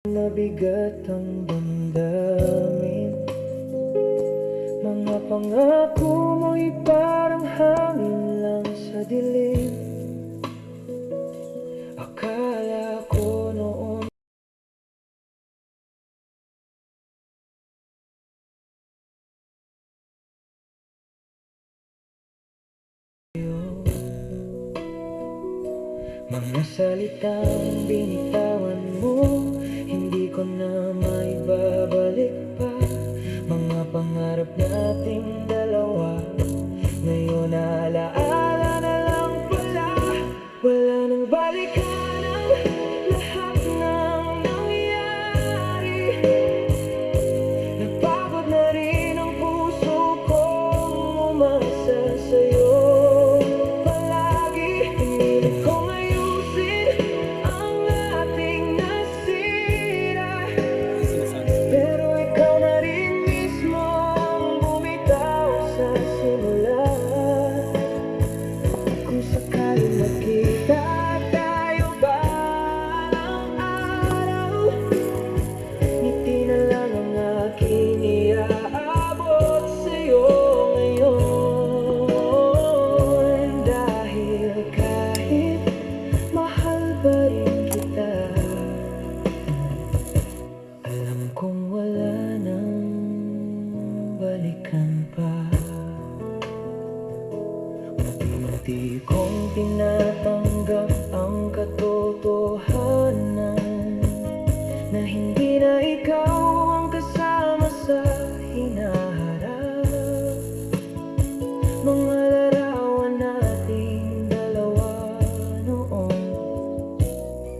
Mabigat ang damdamin, mga pangako mo'y parang hangin lang sa dilim. Akala ko noon mga salitang binitawan mo, hindi ko na maibabalik pa. Mga pangarap nating dalawa, ngayon alaala na lang pala. Wala nang balikan ang lahat ng nangyari. Napagod na rin ang puso kong umasa sa'yo. Palagi pinilit kong ayusin ang ating nasira, pero ikaw na rin mismo ang bumitaw sa simula. Kung sakaling magkita tayo ba ng araw, ngiti na lang ang aking iaabot sa'yo ngayon. Dahil kahit mahal pa rin kita, alam kong wala nang balikan pa. Unti-unti kong tinatanggap ang katotohanan na hindi na ikaw ang kasama sa hinaharap. Mga larawan nating dalawa noon,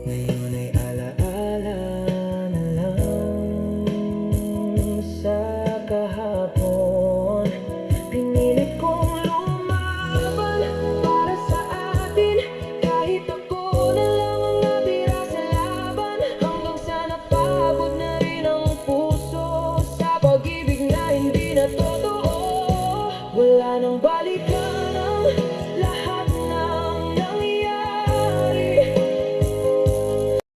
ngayon ay alaala na lang sa kahapon. Pinilit kong lumaban para sa atin, kahit ako na lang ang natira sa laban. Hanggang sa napagod na rin ang puso sa pag-ibig na hindi na totoo. Wala nang balikan ang